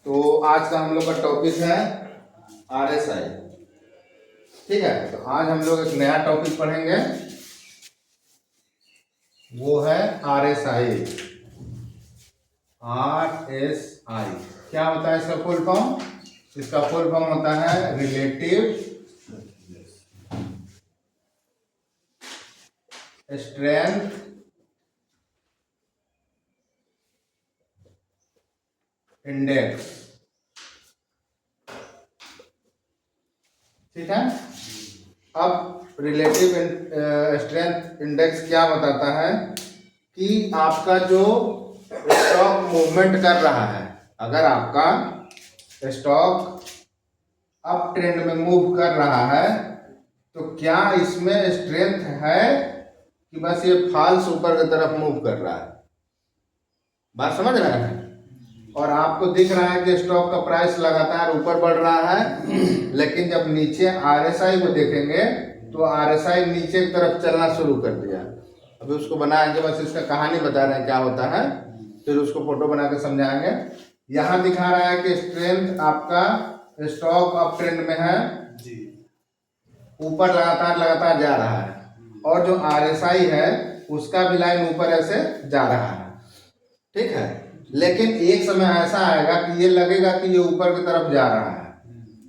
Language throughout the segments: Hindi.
तो आज का हम लोग का टॉपिक है RSI। ठीक है, तो आज हम लोग एक नया टॉपिक पढ़ेंगे, वो है RSI। क्या होता है इसका फुल फॉर्म? इसका फुल फॉर्म होता है रिलेटिव स्ट्रेंथ इंडेक्स। ठीक है, अब रिलेटिव स्ट्रेंथ इंडेक्स क्या बताता है कि आपका जो स्टॉक मूवमेंट कर रहा है, अगर आपका स्टॉक अप ट्रेंड में मूव कर रहा है तो क्या इसमें स्ट्रेंथ है कि बस ये फॉल्स ऊपर की तरफ मूव कर रहा है। बात समझ रहे हैं? और आपको दिख रहा है कि स्टॉक का प्राइस लगातार ऊपर बढ़ रहा है, लेकिन जब नीचे RSI को देखेंगे तो RSI नीचे की तरफ चलना शुरू कर दिया। अभी उसको बनाएंगे, बस इसका कहानी बता रहे हैं क्या होता है, फिर उसको फोटो बना के समझाएंगे। यहाँ दिखा रहा है कि स्ट्रेंथ आपका स्टॉक अप ट्रेंड में है, ऊपर लगातार जा रहा है, और जो RSI है उसका भी लाइन ऊपर ऐसे जा रहा है। ठीक है, लेकिन एक समय ऐसा आएगा कि ये लगेगा कि ये ऊपर की तरफ जा रहा है,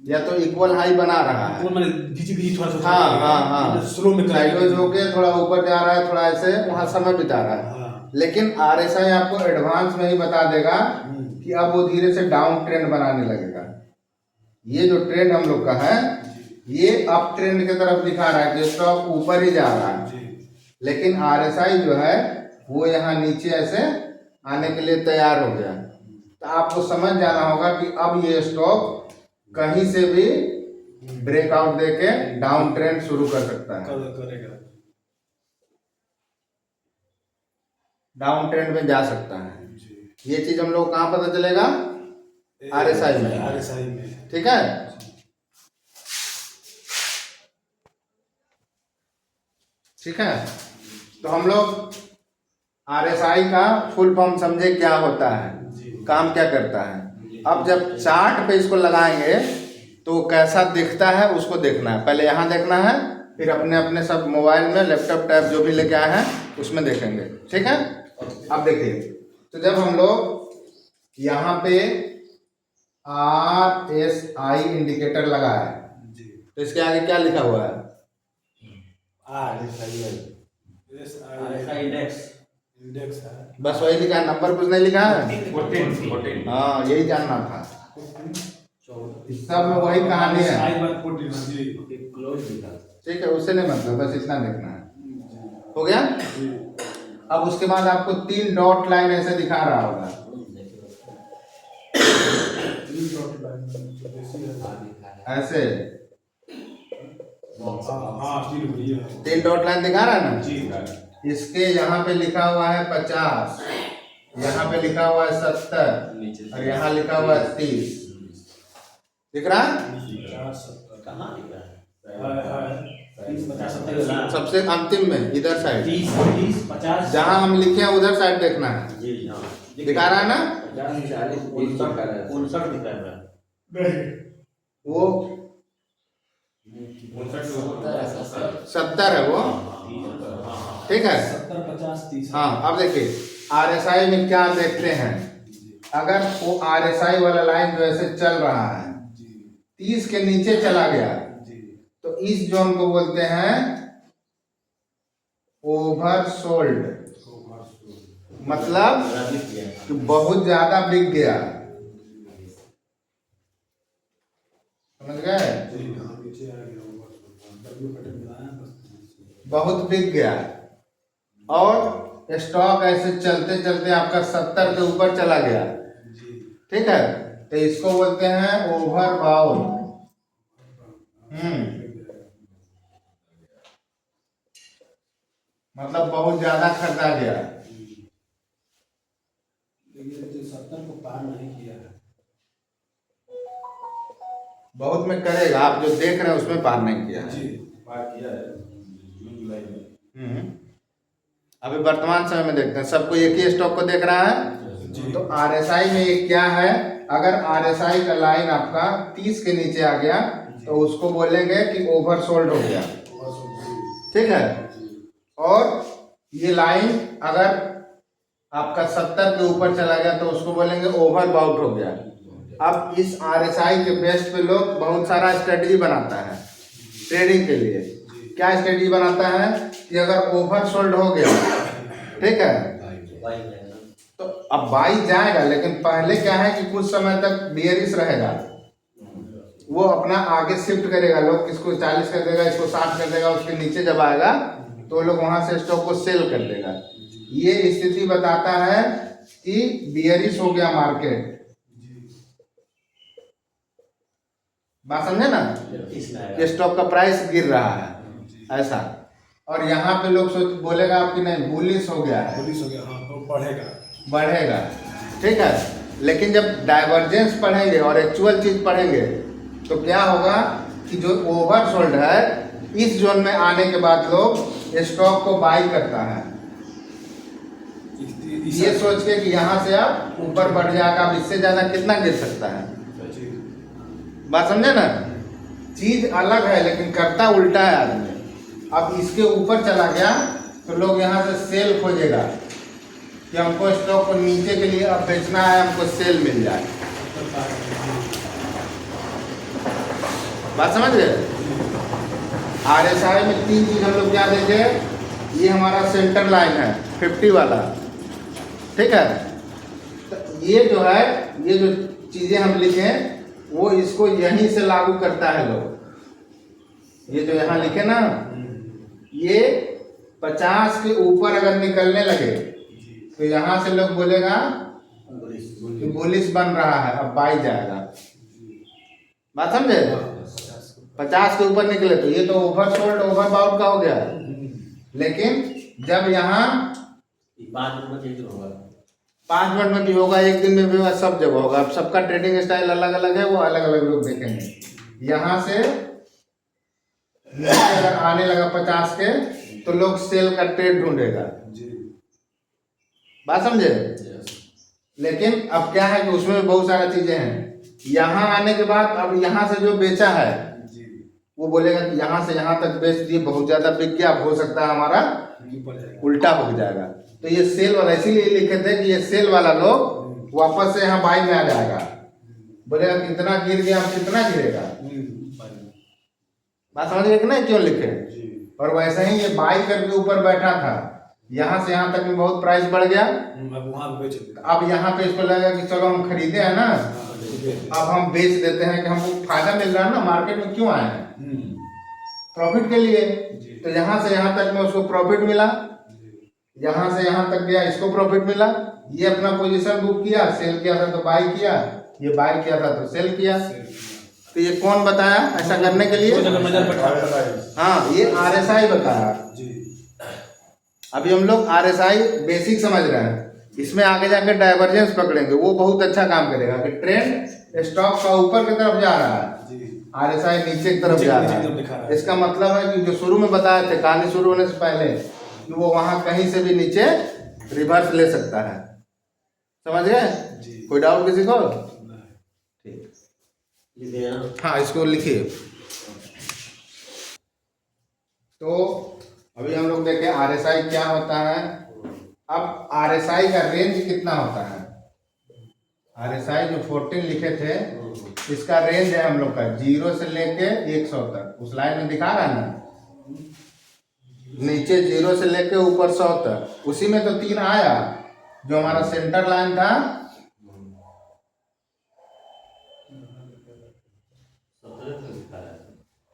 या तो इक्वल हाई बना रहा है, हाँ स्लो में साइडवेज होके थोड़ा ऊपर जा रहा है, थोड़ा ऐसे वहां समय बिता रहा है। लेकिन RSI आपको एडवांस में ही बता देगा कि अब वो धीरे से डाउन ट्रेंड बनाने लगेगा। ये जो ट्रेंड हम लोग का है ये अप ट्रेंड की तरफ दिखा रहा है कि स्टॉक ऊपर ही जा रहा है, लेकिन RSI जो है वो यहाँ नीचे ऐसे आने के लिए तैयार हो गया। तो आपको समझ जाना होगा कि अब ये स्टॉक कहीं से भी ब्रेकआउट देके डाउन ट्रेंड शुरू कर सकता है, डाउन ट्रेंड में जा सकता है। ये चीज हम लोग कहाँ पता चलेगा? RSI में। ठीक है, ठीक है, तो हम लोग RSI का फुल फॉर्म समझे क्या होता है, काम क्या करता है। अब जब चार्ट पे इसको लगाएंगे तो कैसा दिखता है उसको देखना है। पहले यहाँ देखना है, फिर अपने अपने सब मोबाइल में, लैपटॉप टैब जो भी लेके आए हैं उसमें देखेंगे। ठीक है, अब देखिए, तो जब हम लोग यहाँ पे RSI इंडिकेटर लगाए तो इसके आगे क्या लिखा हुआ है? इंडेक्स है, बस वही लिखा है, नंबर कुछ नहीं लिखा है। 14। हाँ, यही जानना था, सब में वही कहानी है। ठीक है, उससे नहीं मतलब, बस इतना देखना है। हो गया? अब उसके बाद आपको 3 डॉट लाइन ऐसे दिखा रहा होगा, ऐसे 3 डॉट लाइन दिखा रहा है ना। इसके यहाँ पे लिखा हुआ है 50, यहाँ पे लिखा हुआ है 70, और यहाँ लिखा हुआ है 30। दिख रहा है? सबसे अंतिम में इधर साइड 30, 50 जहाँ हम लिखे हैं उधर साइड देखना है। दिखा रहा है ना? 59 वो 70 है वो। ठीक है, 70, 50, 30। हाँ, अब देखिए RSI में क्या देखते हैं। अगर वो RSI वाला लाइन जो ऐसे चल रहा है 30 के नीचे चला गया तो इस जोन को बोलते हैं ओवरसोल्ड, मतलब कि बहुत ज्यादा बिक गया। समझ गए? बहुत बिक गया, और स्टॉक ऐसे चलते चलते आपका 70 के ऊपर चला गया। ठीक है, तो इसको बोलते हैं ओवरबाउट। मतलब बहुत ज्यादा खरीदा गया। 70 को पार नहीं किया है, बहुत में करेगा, आप जो देख रहे हैं उसमें पार नहीं किया है। पार किया है जून जुलाई में। अभी वर्तमान समय में देखते हैं, सबको एक ही स्टॉक को देख रहा है, तो RSI में ये क्या है, अगर RSI का लाइन आपका 30 के नीचे आ गया तो उसको बोलेंगे कि ओवरसोल्ड हो गया, ठीक है। और ये लाइन अगर आपका 70 के ऊपर चला गया तो उसको बोलेंगे ओवरबाउट हो गया। अब इस RSI के बेस पे लोग बहुत सारा स्ट्रेटजी बनाता है ट्रेडिंग के लिए। क्या स्ट्रेटजी बनाता है कि अगर ओवरसोल्ड हो गया, ठीक है, तो अब बाई जाएगा, लेकिन पहले क्या है कि कुछ समय तक बियरिश रहेगा, वो अपना आगे शिफ्ट करेगा, लोग किसको 40 कर देगा, इसको 60 कर देगा, उसके नीचे जब आएगा तो लोग वहां से स्टॉक को सेल कर देगा। ये स्थिति बताता है कि बियरिश हो गया मार्केट। बात समझे ना, कि स्टॉक का प्राइस गिर रहा है ऐसा। और यहाँ पे लोग सोच बोलेगा आपकी नहीं बुलिश हो गया है, पुलिस हो गया, हाँ तो बढ़ेगा, ठीक है। लेकिन जब डाइवर्जेंस पढ़ेंगे और एक्चुअल चीज पढ़ेंगे तो क्या होगा कि जो ओवरसोल्ड है इस जोन में आने के बाद लोग स्टॉक को बाई करता है, ये सोच के कि यहाँ से आप ऊपर बढ़ जाएगा, अब इससे ज्यादा कितना गिर सकता है। बात समझे ना, चीज अलग है लेकिन करता उल्टा है आदमी। अब इसके ऊपर चला गया तो लोग यहाँ से सेल खोजेगा कि हमको स्टॉक को नीचे के लिए अब बेचना है, हमको सेल मिल जाए। बात समझ गए। RSI में 3 चीज हम लोग क्या देंगे, ये हमारा सेंटर लाइन है 50 वाला, ठीक है। तो ये जो है, ये जो चीजें हम लिखे वो इसको यहीं से लागू करता है लोग। ये जो यहाँ लिखे ना, ये 50 के ऊपर अगर निकलने लगे तो यहाँ से लोग बोलेगा कि बुलिश बन रहा है, अब बाई जाएगा। बात समझे। 50 के ऊपर निकले तो ये तो ओवरसोल्ड ओवरबाउट का हो गया। लेकिन जब यहाँ 5 मिनट में भी होगा, एक दिन में भी होगा, सब जगह होगा। अब सबका ट्रेडिंग स्टाइल अलग अलग है, वो अलग अलग लोग देखेंगे। यहाँ से अगर आने लगा 50 के तो लोग सेल का ट्रेड ढूंढेगा। बात समझे। लेकिन अब क्या है कि उसमें बहुत सारा चीजें हैं। यहाँ आने के बाद अब यहाँ से जो बेचा है वो बोलेगा कि यहाँ से यहाँ तक बेच दिए, बहुत ज्यादा बिक गया, हो सकता है हमारा उल्टा हो जाएगा। तो ये सेल वाला, इसीलिए लिखे थे कि ये सेल वाला लोग वापस से यहाँ बाई में आ जाएगा, बोलेगा कितना गिर गया, अब कितना गिरेगा। बात समझ गए कि नहीं, क्यों लिखे। और वैसे ही ये बाई करके ऊपर बैठा था, यहाँ से यहाँ तक में बहुत प्राइस बढ़ गया, अब यहाँ पे इसको लगा कि चलो हम खरीदे हैं ना, अब हम बेच देते हैं कि हमको फायदा मिल रहा है ना, मार्केट में क्यों आए हैं, प्रॉफिट के लिए। तो यहाँ से यहाँ तक में उसको प्रॉफिट मिला, यहाँ से यहाँ तक गया, इसको प्रॉफिट मिला। ये अपना पोजीशन बुक किया, सेल किया था तो बाई किया, ये बाई किया था तो सेल किया। तो ये कौन बताया ऐसा करने के लिए? हाँ, ये RSI बताया। अभी हम लोग RSI बेसिक समझ रहे हैं, इसमें आगे जाकर डाइवर्जेंस पकड़ेंगे, वो बहुत अच्छा काम करेगा कि ट्रेंड स्टॉक का ऊपर की तरफ जा रहा है, RSI नीचे की तरफ जा रहा है। इसका मतलब है कि जो शुरू में बताए थे, कहानी शुरू होने से पहले, कि वो वहां कहीं से भी नीचे रिवर्स ले सकता है। समझ गए? कोई डाउट किसी को? ठीक, हाँ इसको लिखिए। तो अभी हम लोग देखें RSI क्या होता है। अब RSI का रेंज कितना होता है? RSI जो 14 लिखे थे, इसका रेंज है हम लोग का 0 से लेके 100 तक। उस लाइन में दिखा रहा है ना, नीचे 0 से लेके ऊपर 100 तक। उसी में तो 3 आया, जो हमारा सेंटर लाइन था,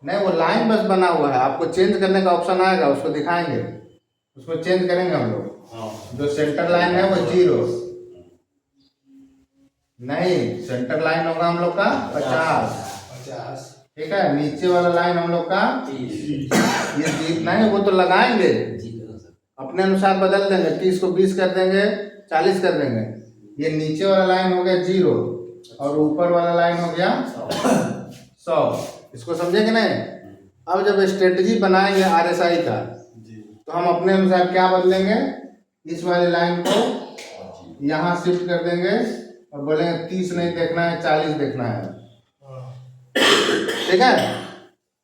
नहीं वो लाइन बस बना हुआ है, आपको चेंज करने का ऑप्शन आएगा, उसको दिखाएंगे, उसको चेंज करेंगे हम लोग। जो सेंटर लाइन है वो 0 नहीं, सेंटर लाइन होगा हम लोग का 50, ठीक है। नीचे वाला लाइन हम लोग का 30, ये नहीं, वो तो लगाएंगे अपने अनुसार, बदल देंगे, 30 को 20 कर देंगे, 40 कर देंगे। ये नीचे वाला लाइन हो गया 0 और ऊपर वाला लाइन हो गया 100। इसको समझे कि नहीं? अब जब स्ट्रेटजी बनाएंगे RSI का, तो हम अपने अनुसार क्या बदलेंगे, इस वाले लाइन को यहाँ शिफ्ट कर देंगे और बोलेंगे 30 नहीं देखना है, 40 देखना है। ठीक है,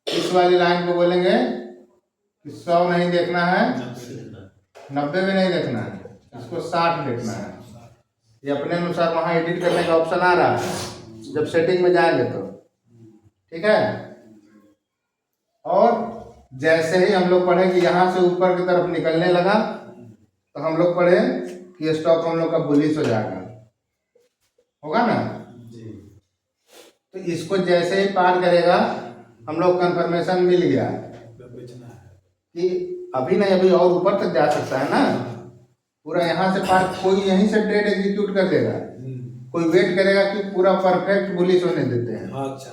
इस वाली लाइन को बोलेंगे कि 100 नहीं देखना है, 90 भी नहीं देखना है, इसको 60 देखना है। ये अपने अनुसार वहाँ एडिट करने का ऑप्शन आ रहा है जब सेटिंग में जाएंगे तो। ठीक है, और जैसे ही हम लोग पढ़े कि यहाँ से ऊपर की तरफ निकलने लगा तो हम लोग पढ़े कि स्टॉक हम लोग का बुलिश हो जाएगा, होगा ना। तो इसको जैसे ही पार करेगा हम लोग कंफर्मेशन मिल गया कि अभी नहीं अभी और ऊपर तक जा सकता है ना। पूरा यहाँ से पार, कोई यहीं से ट्रेड एग्जीक्यूट कर देगा, कोई वेट करेगा कि पूरा परफेक्ट बुलिश होने देते हैं। अच्छा,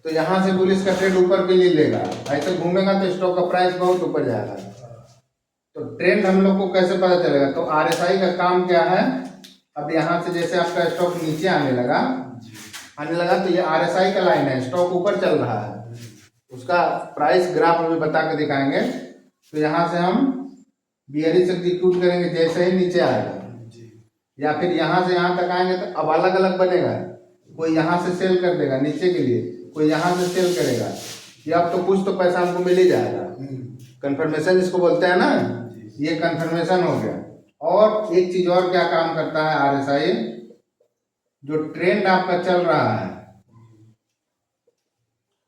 तो यहाँ से बुलिश का ट्रेड ऊपर के लिए लेगा, ऐसे घूमेगा तो स्टॉक का प्राइस बहुत ऊपर जाएगा। तो ट्रेंड हम लोग को कैसे पता चलेगा? तो आरएसआई का काम क्या है, अब यहाँ से जैसे आपका स्टॉक नीचे आने लगा तो ये आरएसआई का लाइन है, स्टॉक ऊपर चल रहा है, उसका प्राइस ग्राफ अभी बता के दिखाएंगे। तो यहाँ से हम बियरिश एग्जीक्यूट करेंगे, जैसे ही नीचे आएगा या फिर यहाँ से यहाँ तक आएंगे तो अब अलग अलग बनेगा। कोई यहाँ से सेल कर देगा नीचे के लिए, कोई यहाँ से सेल करेगा, ये अब तो कुछ तो पैसा हमको मिल ही जाएगा। कंफर्मेशन जिसको बोलते हैं ना, ये कंफर्मेशन हो गया। और एक चीज और क्या काम करता है आरएसआई, जो ट्रेंड आपका चल रहा है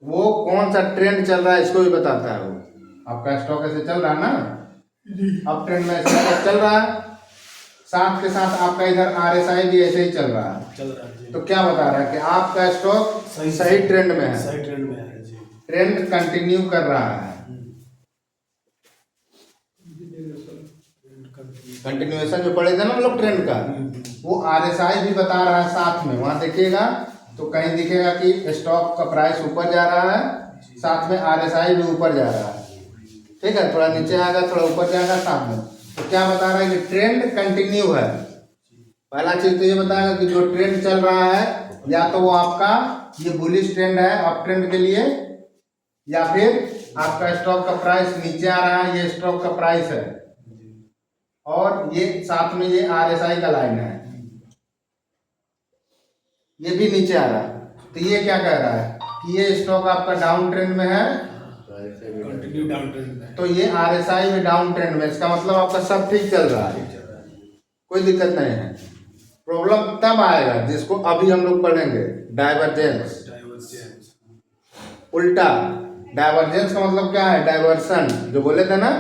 वो कौन सा ट्रेंड चल रहा है इसको भी बताता है। वो आपका स्टॉक ऐसे चल रहा है ना, अब ट्रेंड में ऐसे चल रहा है, साथ के साथ आपका इधर आरएसआई भी ऐसे ही चल रहा है। तो क्या बता रहा है कि आपका स्टॉक सही ट्रेंड में है, सही ट्रेंड में है जी, ट्रेंड कंटिन्यू कर रहा है। कंटिन्यूएशन जो पढ़े थे ना हम लोग ट्रेंड का, वो आरएसआई भी बता रहा है साथ में। वहां देखिएगा तो कहीं दिखेगा कि स्टॉक का प्राइस ऊपर जा रहा है, साथ में आरएसआई भी ऊपर जा रहा है। ठीक है, थोड़ा नीचे आएगा, थोड़ा ऊपर जाएगा साथ में। तो क्या बता रहा है कि ट्रेंड कंटिन्यू है। पहला चीज तो ये बताएगा कि जो ट्रेंड चल रहा है या तो वो आपका ये बुलिश ट्रेंड है अप ट्रेंड के लिए, या फिर आपका स्टॉक का प्राइस नीचे आ रहा है, ये स्टॉक का प्राइस है, और ये साथ में ये आरएसआई का लाइन है, ये भी नीचे आ रहा है। तो ये क्या कह रहा है कि ये स्टॉक आपका डाउन ट्रेंड में है, कंटिन्यू डाउन ट्रेंड में, तो ये आरएसआई भी डाउन ट्रेंड में। इसका मतलब आपका सब ठीक चल रहा है, कोई दिक्कत नहीं है। प्रॉब्लम तब आएगा जिसको अभी हम लोग पढ़ेंगे, डाइवर्जेंस। उल्टा डाइवर्जेंस का मतलब क्या है? डाइवर्सन, जो बोले थे ना,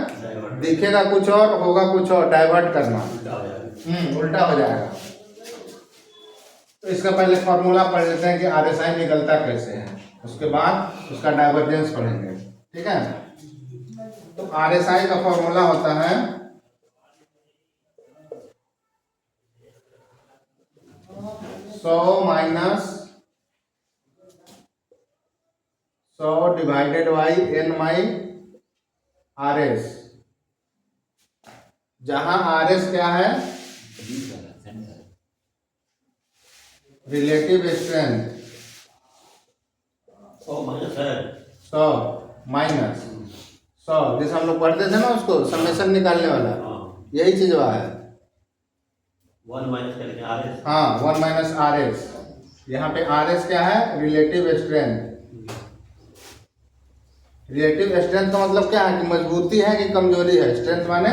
दिखेगा कुछ और होगा कुछ और, डाइवर्ट करना, उल्टा हो जाएगा। तो इसका पहले फॉर्मूला पढ़ लेते हैं कि आरएसआई निकलता कैसे है, उसके बाद उसका डाइवर्जेंस पढ़ेंगे। ठीक है, तो आरएसआई का फॉर्मूला होता है 100 minus 100 divided by n my R S, जहां आर एस क्या है? Relative strength. 100 माइनस 100, जैसे हम लोग पढ़ते थे ना उसको समेशन निकालने वाला, यही चीज वह है। 1 माइनस करेंगे आर एस, हाँ, 1 माइनस आर एस। यहाँ पे आर एस क्या है? Relative strength. रिलेटिव स्ट्रेंथ का मतलब क्या है कि मजबूती है कि कमजोरी है। स्ट्रेंथ माने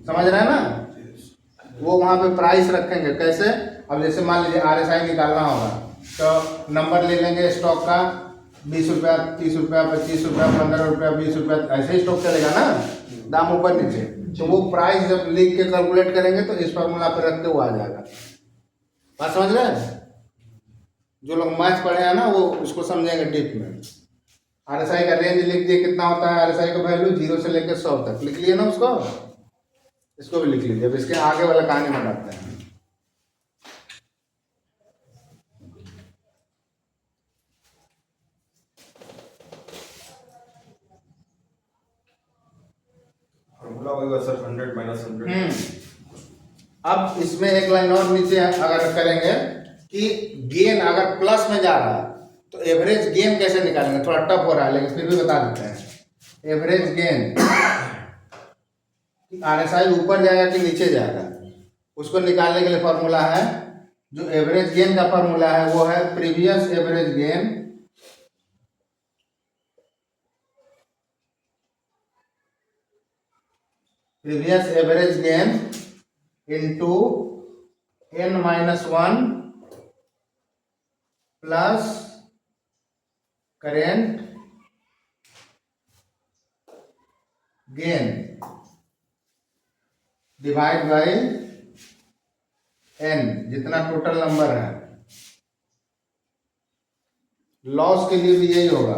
समझ रहे हैं ना, वो वहां पे प्राइस रखेंगे कैसे। अब जैसे मान लीजिए आरएसआई निकालना होगा तो नंबर ले लेंगे स्टॉक का, 20 रुपया, 30 रुपया, 25 रुपया, 15 रुपया, 20 रुपया, ऐसे ही स्टॉक चलेगा ना, दाम ऊपर नीचे। तो वो प्राइस जब लिख के कैलकुलेट करेंगे तो इस फॉर्मूला पे रख के वो आ जाएगा। बात समझ रहे हैं? जो लोग मैथ पढ़े हैं ना वो उसको समझेंगे डीप में। आरएसआई का रेंज लिख दिए, कितना होता है आरएसआई का वैल्यू? 0 से लेकर 100 तक लिख लिए ना उसको, इसको भी लिख लीजिए। अब इसके आगे वाला कहानी बताते हैं। फॉर्मूला होगा सर 100 माइनस 100। अब इसमें एक लाइन और नीचे अगर करेंगे कि गेन अगर प्लस में जा रहा है तो एवरेज गेन कैसे निकालेंगे? थोड़ा टफ हो रहा है लेकिन फिर भी बता देते हैं। एवरेज गेन, आरएसआई ऊपर जाएगा कि नीचे जाएगा? उसको निकालने के लिए फॉर्मूला है, जो एवरेज गेन का फॉर्मूला है वो है previous average gain into n-1 plus current gain divide by n, जितना टोटल नंबर है। लॉस के लिए भी यही होगा,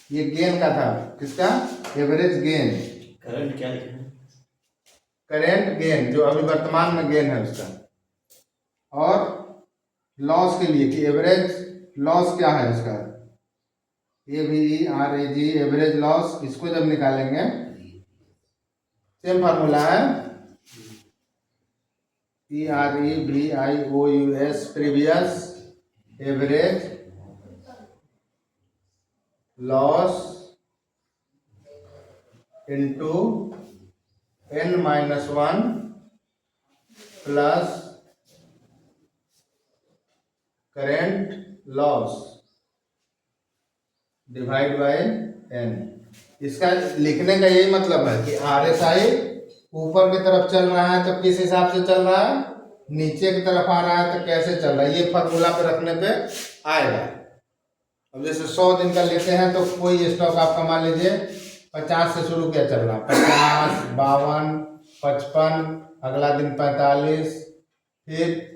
ये गेन का था, किसका? एवरेज गेन, करंट क्या लिखा है? करेंट गेन जो अभी वर्तमान में गेन है उसका, और लॉस के लिए कि एवरेज लॉस क्या है उसका, AVERAG एवरेज लॉस। इसको जब निकालेंगे सेम फार्मूला है PREVIOUS previous average loss into n-1 plus current loss divide by n। इसका लिखने का यही मतलब है कि RSI ऊपर की तरफ चल रहा है तो किस हिसाब से चल रहा है, नीचे की तरफ आ रहा है तो कैसे चल रहा है, ये फार्मूला पे रखने पे आएगा। अब जैसे 100 दिन का लेते हैं तो कोई स्टॉक आपका मान लीजिए 50 से शुरू किया चल रहा, 50, 52, 55, अगला दिन 45, फिर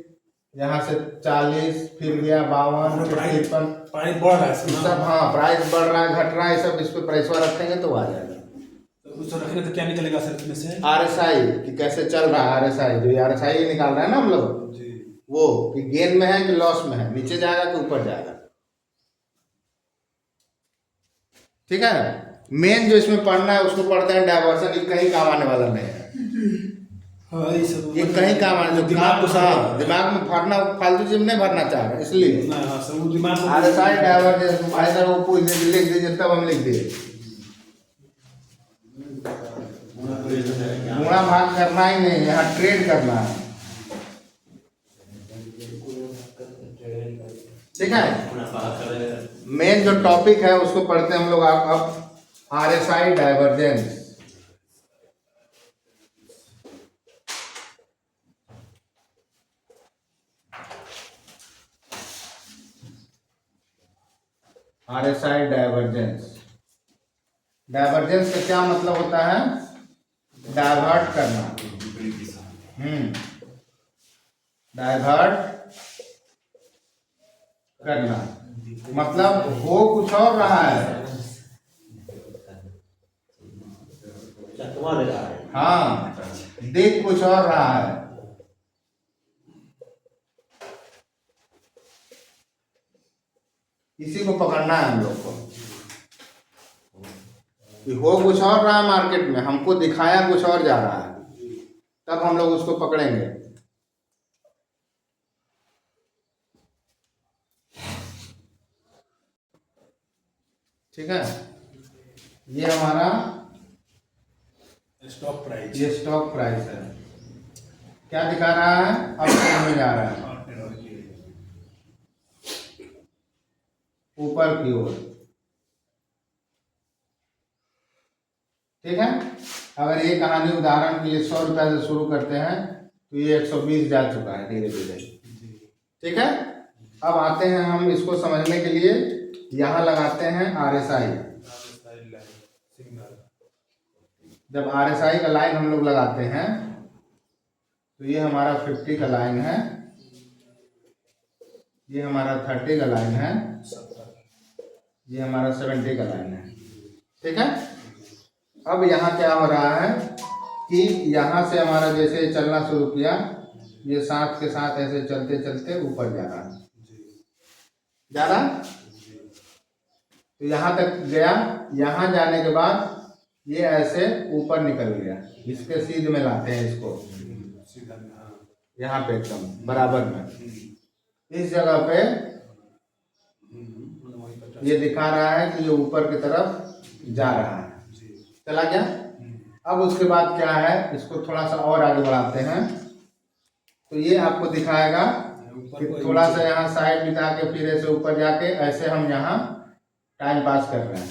यहाँ से 40, फिर गया 52, फिर 53, प्राइस बढ़ रहा है इसमें ना? सब हाँ प्राइस बढ़ रहा है घट रहा है, सब इस पे प्राइस रखेंगे तो आ जाएगा। तो उसको रखने तो क्या निकलेगा सर इसमें से? RSI कि कैसे चल रहा है, RSI जो RSI निकाल रहा है ना हम लोग, जी वो कि गेन में है कि लॉस में है, नीचे जाएगा कि ऊपर जाएगा। ठीक है, मेन जो इसमें पढ़ना है उसको पढ़ते हैं डायवर्सन, ये कहीं काम आने वाला नहीं है, हाँ ये सब ये कहीं काम आने जो दिमाग को हाँ दिमाग में भरना, फालतू चीज नहीं भरना चाह रहे इसलिए। ना, हाँ सब वो दिमाग को RSI डायवर्जेंस भाई सर वो पूछ लिख दीजिए तब हम लिख दिए। गुणा भाग करना ही नहीं, यहाँ ट्रेड करना है। ठीक है, मेन जो टॉपिक है उसको पढ़ते हैं हम लोग अब RSI divergence. RSI divergence, divergence का क्या मतलब होता है? डाइवर्ट करना। डाइवर्ट करना मतलब हो कुछ और रहा है, चकमा दे रहा है। हाँ देख कुछ और रहा है। इसी को पकड़ना है हम लोग को कि हो कुछ और रहा है मार्केट में, हमको दिखाया कुछ और जा रहा है, तब हम लोग उसको पकड़ेंगे। ठीक है, ये हमारा स्टॉक प्राइस ये स्टॉक प्राइस है, क्या दिखा रहा है? अब में जा रहा है ऊपर की ओर। ठीक है, अगर ये कहानी उदाहरण के लिए 100 रुपए से शुरू करते हैं तो ये 120 जा चुका है धीरे धीरे। ठीक है, अब आते हैं हम इसको समझने के लिए, यहाँ लगाते हैं RSI। जब RSI का लाइन हम लोग लगाते हैं तो ये हमारा 50 का लाइन है, ये हमारा 30 का लाइन है, ये हमारा 70 का लाइन है। ठीक है, अब यहाँ क्या हो रहा है कि यहाँ से हमारा जैसे चलना शुरू किया, ये साथ के साथ ऐसे चलते चलते ऊपर जा रहा है, जा रहा, तो यहाँ तक गया, यहाँ जाने के बाद ये ऐसे ऊपर निकल गया, इसके सीध में लाते हैं इसको, यहाँ पे एकदम बराबर में, इस जगह पे ये दिखा रहा है कि ये ऊपर की तरफ जा रहा है, चला गया। अब उसके बाद क्या है, इसको थोड़ा सा और आगे बढ़ाते हैं तो ये आपको दिखाएगा कि थोड़ा सा यहाँ साइड बिता के फिर ऐसे ऊपर जाके ऐसे हम यहाँ टाइम पास कर रहे हैं,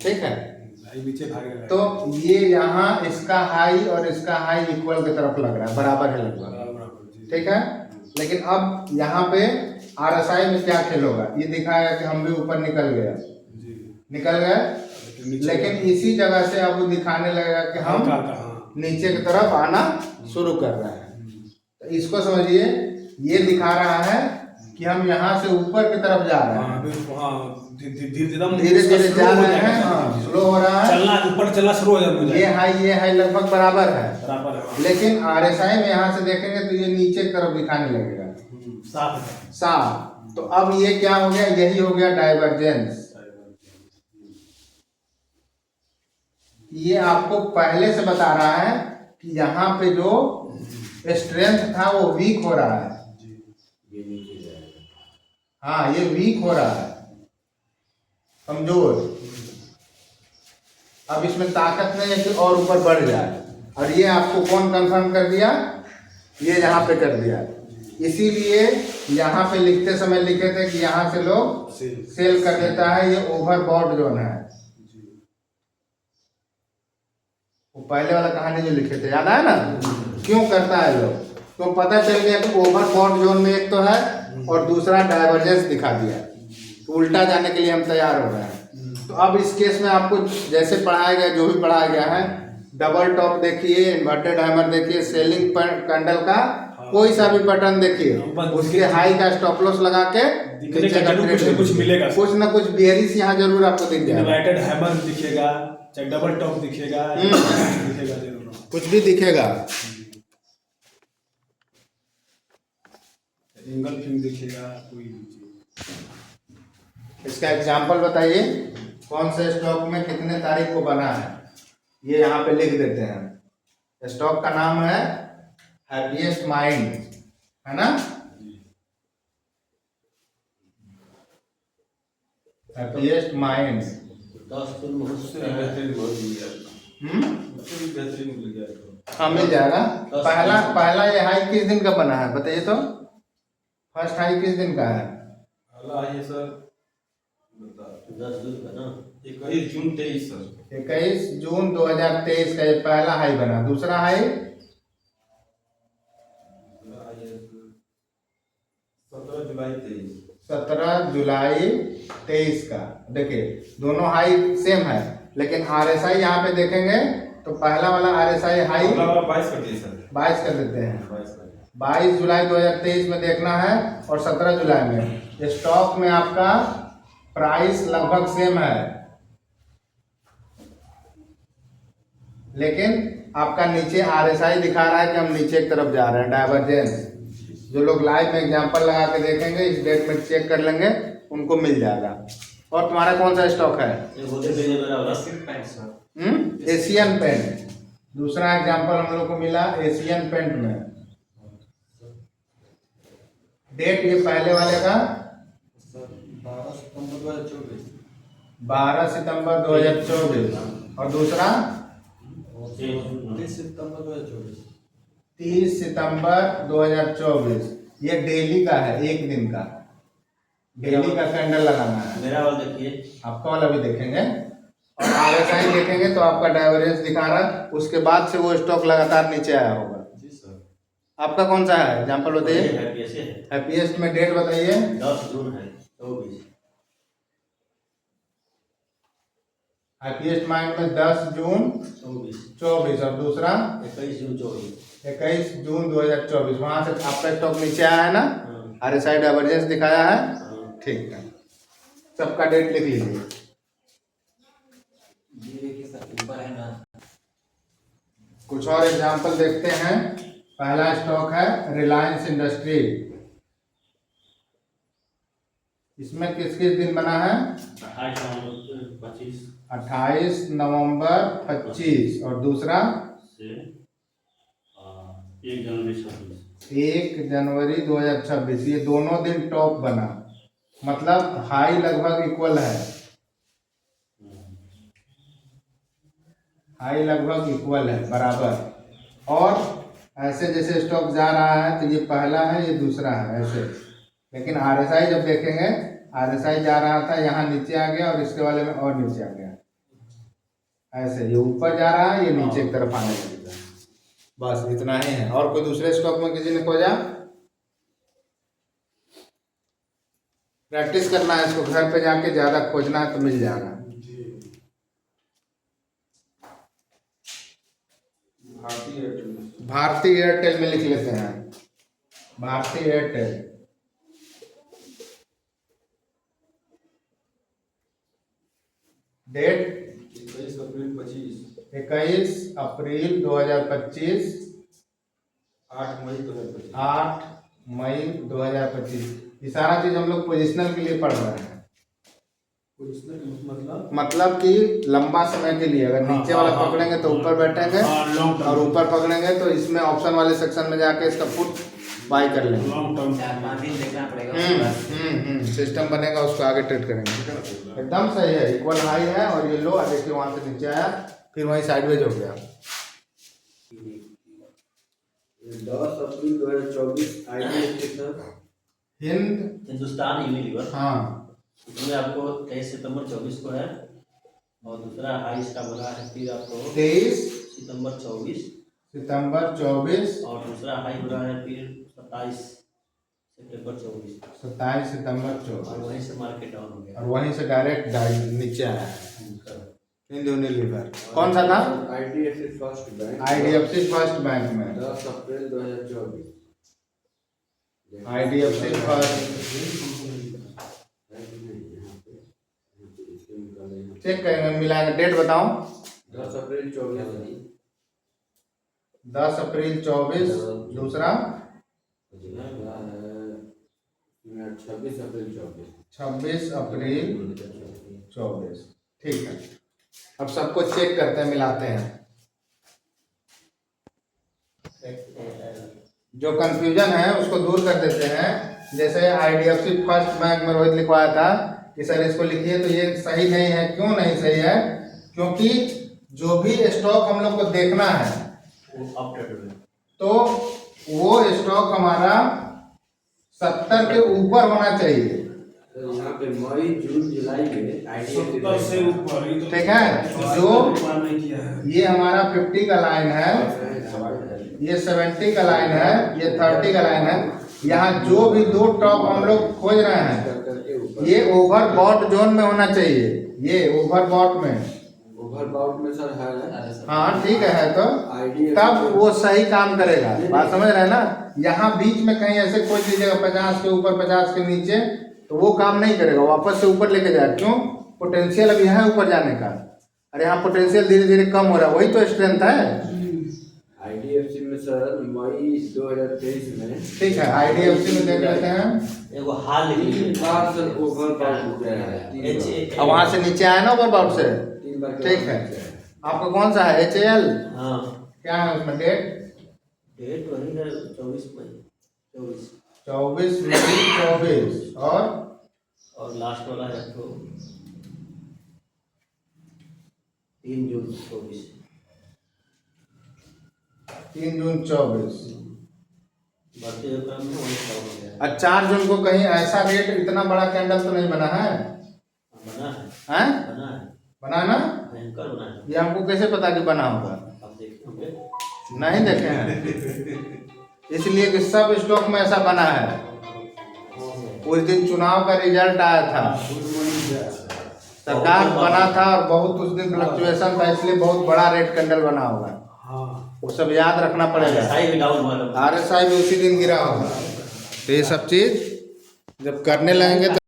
ठीक है। नीचे भागेगा तो ये यहाँ इसका हाई और इसका हाई इक्वल की तरफ लग रहा है, बराबर है लगभग, बराबर जी। ठीक है। लेकिन अब यहाँ पे RSI में क्या खेल होगा, ये दिखाएगा कि हम भी ऊपर निकल गए, जी निकल गए, लेकिन इसी जगह से अब वो दिखाने लगेगा कि हम हाँ नीचे की तरफ आना शुरू कर रहे हैं। तो इसको समझिए, ये दिखा रहा है कि हम यहाँ से ऊपर की तरफ जा रहे हैं, हाँ बिल्कुल हाँ धीरे धीरे जा रहे हैं, हाँ स्लो हो रहा है, चलना ऊपर चलना शुरू हो जाएगा, ये हाई लगभग बराबर है, बराबर है। लेकिन RSI में यहाँ से देखेंगे तो ये नीचे की तरफ दिखाने लगेगा साफ है। साफ। तो अब ये क्या हो गया, यही हो गया डाइवर्जेंस। ये आपको पहले से बता रहा है कि यहाँ पे जो स्ट्रेंथ था वो वीक हो रहा है, ये नीचे जाएगा। हाँ ये वीक हो रहा है, कमजोर। अब इसमें ताकत नहीं है कि और ऊपर बढ़ जाए, और ये आपको कौन कंफर्म कर दिया, ये यहाँ पे कर दिया। इसीलिए यहाँ पे लिखते समय लिखे थे कि यहाँ से लोग सेल कर देता है, ये ओवरबॉट जोन है। वो पहले वाला कहानी जो लिखे थे याद आया ना, क्यों करता है लोग, तो पता चल गया कि ओवरबॉट जोन में एक तो है और दूसरा डाइवर्जेंस दिखा दिया, तो उल्टा जाने के लिए हम तैयार हो रहे हैं। तो अब इस केस में आपको जैसे पढ़ाया गया, जो भी पढ़ाया गया है, डबल टॉप देखिए, इन्वर्टेड हैमर देखिए, सेलिंग कैंडल का कोई सा भी पैटर्न देखिए, उसके हाई का स्टॉप लॉस लगा के नीचे का ट्रेड कुछ मिलेगा, कुछ ना कुछ बेयरिश यहाँ जरूर आपको दिख जाएगा, इन्वर्टेड हैमर दिखेगा, चाहे डबल टॉप दिखेगा, दिखेगा जरूर, कुछ भी दिखेगा, सिंगल फिल्म दिखेगा, कोई भी चीज। इसका एग्जांपल बताइए, कौन से स्टॉक में कितने तारीख को बना है, ये यहाँ पे लिख देते हैं। स्टॉक का नाम है हैप्पीएस्ट माइंड, है ना, हैप्पीएस्ट माइंड। 10 दिन हो सकता है। हाँ मिल जाएगा। पहला ये हाई किस दिन का बना है बताइए तो, फर्स्ट हाई किस दिन का है? है सर 10 दिन का ना, 21 जून 23 सर, 21 जून 2023 का ये पहला हाई बना। दूसरा हाई 17 जुलाई 23। 17 जुलाई 23 का। देखिए दोनों हाई सेम है, लेकिन RSI यहाँ पे देखेंगे तो पहला वाला RSI हाई 22 कर दिए सर, 22 कर देते हैं। 22 कर 22 जुलाई 2023 में देखना है, और 17 जुलाई में स्टॉक में आपका प्राइस लगभग सेम है, लेकिन आपका नीचे RSI दिखा रहा है कि हम नीचे की तरफ जा रहे हैं, डाइवर्जेंस। जो लोग लाइव में एग्जांपल लगा के देखेंगे, इस डेट में चेक कर लेंगे, उनको मिल जाएगा। और तुम्हारा कौन सा स्टॉक है? ये होते पेज मेरा वाला एशियन पेंट। दूसरा एग्जांपल हम लोग को मिला एशियन पेंट में। डेट ये पहले वाले का 12 सितंबर 2024, और दूसरा 30 सितंबर 2024। ये डेली का है, एक दिन का, डेली का कैंडल लगाना है। मेरा वाला देखिए, आपका वाला भी देखेंगे, और RSI देखेंगे तो आपका डाइवर्जेंस दिखा रहा है, उसके बाद से वो स्टॉक लगातार नीचे आया होगा। जी सर। आपका कौन सा है एग्जांपल बताइए? कैसे है? हैप्पीएस्ट में डेट बताइए। 10 जून है 24। हैप्पीएस्ट माइंड में 10 जून 24, और दूसरा 21 जून 24। 21 जून 2024। वहां से आपका स्टॉक नीचे आया है ना, हाँ। RSI डाइवर्जेंस दिखाया है, हाँ। ठीक है। सबका डेट लिख लीजिए। कुछ और एग्जांपल देखते हैं। पहला स्टॉक है रिलायंस इंडस्ट्री। इसमें किस किस दिन बना है? 28 नवंबर 25, और दूसरा 1 जनवरी 2026। ये दोनों दिन टॉप बना, मतलब हाई लगभग इक्वल है। हाई लगभग इक्वल है, बराबर। और ऐसे जैसे स्टॉक जा रहा है तो ये पहला है, ये दूसरा है, ऐसे। लेकिन RSI जब देखेंगे, RSI जा रहा था, यहाँ नीचे आ गया और इसके वाले में और नीचे आ गया, ऐसे। ये ऊपर जा रहा है, ये नीचे की तरफ आने लगेगा। बस इतना ही है। और कोई दूसरे स्टॉक में किसी ने खोजा? प्रैक्टिस करना है इसको, घर पे जाके ज्यादा खोजना है तो मिल जाएगा। भारती एयरटेल में लिख लेते हैं, भारती एयरटेल। डेट 21 अप्रैल 25, 21 अप्रैल 2025, 8 मई 2025। 8 मई 2025। ये सारा चीज हम लोग पोजिशनल के लिए पढ़ रहे हैं। मतलब कि लंबा समय के लिए, अगर नीचे वाला पकड़ेंगे तो ऊपर बैठेंगे, और ऊपर पकड़ेंगे तो इसमें ऑप्शन वाले सेक्शन में जाके इसका पुट बाय कर लेंगे। लॉन्ग टर्म 4-5 दिन देखना पड़ेगा। सिस्टम बनेगा, उसको आगे ट्रेड करेंगे। एकदम सही है, इक्वल हाई है। और ये लो, देखिए वहां से नीचे आया, फिर वहीं साइडवेज हो गया। 10 अप्रैल 2024 IDFC सर, हिंदुस्तान यूनिलीवर। हाँ, इसमें आपको 23 सितंबर 24 को है, और दूसरा हाई इसका बोला है फिर आपको 23 सितंबर 24, और दूसरा हाई बोला है फिर 27 सितंबर 24, 27 सितंबर और 24, वहीं से मार्केट डाउन हो गया। और वहीं से डायरेक्ट नीचे आया है। सर, हिंदू यूनिलीवर कौन सा था? IDFC first bank, IDFC first bank में, 10 अप्रैल 2024। IDFC first. चेक करेंगे, मिलाएंगे। डेट बताओ। 10 अप्रैल 24, 10 अप्रैल 24, दूसरा 26 अप्रैल 24। 26 अप्रैल 24। ठीक है, अब सबको चेक करते हैं, मिलाते हैं। जो कंफ्यूजन है उसको दूर कर देते हैं। जैसे IDFC फर्स्ट बैंक में रोहित लिखवाया था कि सर इसको लिखिए, तो ये सही नहीं है। क्यों नहीं सही है? क्योंकि जो भी स्टॉक हम लोग को देखना है वो अपडेट हुए तो वो स्टॉक हमारा 70 के ऊपर होना चाहिए। तो यहाँ पे मई जून जुलाई में सत्तर से ऊपर ही तो ठीक है, जो नहीं किया है। ये हमारा 50 का लाइन है, ये 70 का लाइन है, ये 30 का लाइन है। यहाँ जो भी दो टॉप हम लोग खोज रहे हैं, ये ओवरबॉट जोन में होना चाहिए। ये ओवरबॉट में, ओवरबाउट में सर है। हाँ ठीक है तो IDFC तब वो सही काम करेगा। बात समझ रहे हैं ना? यहाँ बीच में कहीं ऐसे खोज लीजिएगा 50 के ऊपर 50 के नीचे, तो वो काम नहीं करेगा, वापस से ऊपर लेके जाए। क्यों? पोटेंशियल अभी है ऊपर जाने का, और यहाँ पोटेंशियल धीरे धीरे कम हो रहा है, वही तो स्ट्रेंथ है। IDFC में सर मई 2023 में, ठीक है, IDFC में देख लेते हैं। एगो हाल लिख लीजिए। 3 बार सर ओवरबाउट हो गया है। अब वहां से नीचे आया ना ओवरबॉट से। 3 बार ठीक है, आपका कौन सा है? HAL हाँ, क्या है उसमें? डेट डेट वही है 24 मई 24, 24 मई 24, और लास्ट वाला है तो 3 जून 24। 3 जून 24। बढ़ते हुए क्रम में वही डाउन हो गया है। और 4 जून को कहीं ऐसा रेट इतना बड़ा कैंडल तो नहीं बना है? बना है, हैं? बना है, बना ना? भयंकर बना है। ये हमको कैसे पता कि बना होगा? आप देखे होंगे। नहीं देखे हैं, इसलिए कि सब स्टॉक में ऐसा बना है। उस दिन चुनाव का रिजल्ट आया था, सरकार बना था और बहुत उस दिन फ्लक्चुएशन था, इसलिए बहुत बड़ा रेट कैंडल बना होगा। वो सब याद रखना पड़ेगा। RSI भी डाउन हुआ था। RSI भी उसी दिन गिरा होगा। तो ये सब चीज जब करने लगेंगे तो